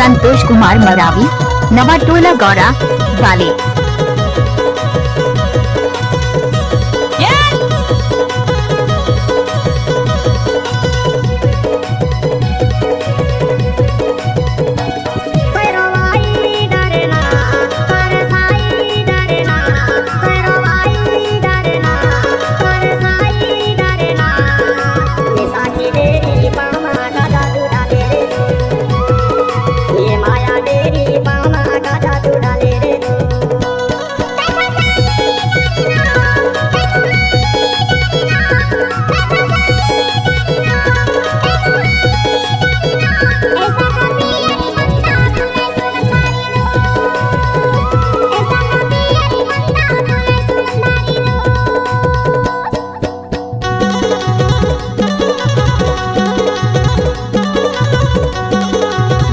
संतोष कुमार मरावी, नवाटोला गौरा वाले।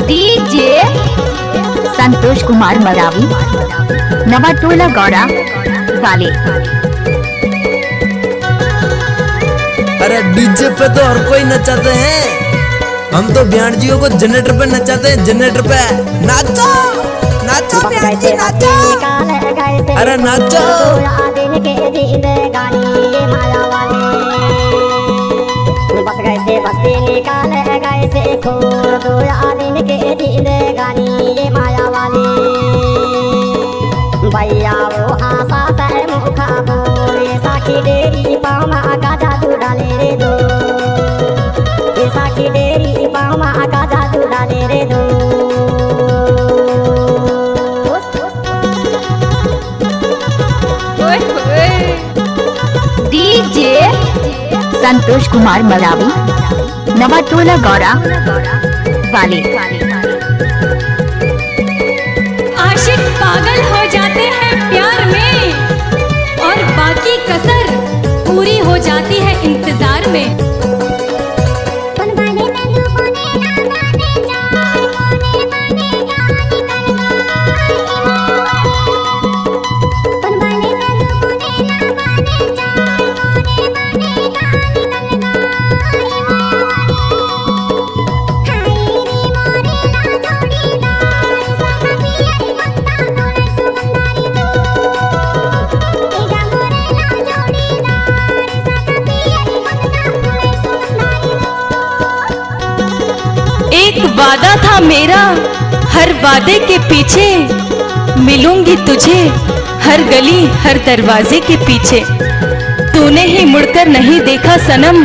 डीजे संतोष कुमार मरावी, नवाटोला गौरा वाले। अरे डीजे पे तो हर कोई नचाते हैं, हम तो ब्याणजियों को जनरेटर पे नचाते हैं। जनरेटर पे नाचो नाचो ब्याणजी नाचो, अरे नाचो। बस गए से बस्ती निकाल गए से खोर दो दिन के जिंदगानी ये माया वाली। भैया वो आशा है मुखा बोले साखी डेरी पामा का जादू डाले रे दो, ये साखी डेरी पामा का जादू डाले रे दो। डीजे संतोष कुमार मरावी, नवाटोला गौरा वाले। आशिक पागल हो जाते हैं प्यार में और बाकी कसर पूरी हो जाती है इंतजार में। एक वादा था मेरा, हर वादे के पीछे मिलूंगी तुझे, हर गली हर दरवाजे के पीछे। तूने ही मुड़कर नहीं देखा सनम,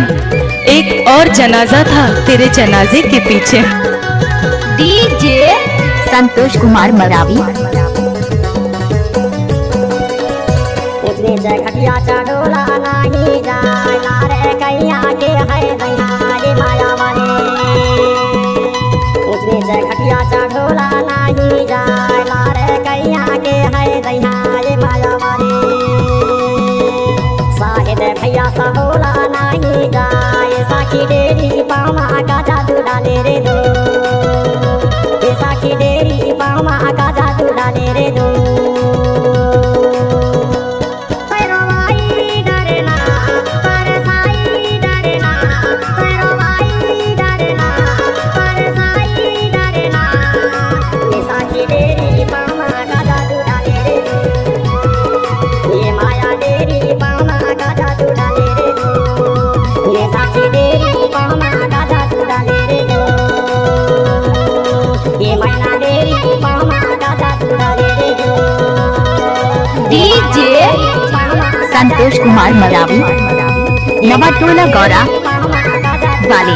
एक और जनाजा था तेरे जनाजे के पीछे। डीजे संतोष कुमार मरावी, घटिया चढ़ोला नहीं जाए लारे कैया के है दैया ये माया वाले। उसने से घटिया चढ़ोला नहीं जाए लारे कैया के है दैया ये माया वाले। साहिद भैया सहोला नहीं जाए साखी डेरी पामा का जादू डाले रे दो, ये साखी डेरी पामा का जादू डाले रे दो। डीजे संतोष कुमार मरावी, नवाटोला गौरा वाले।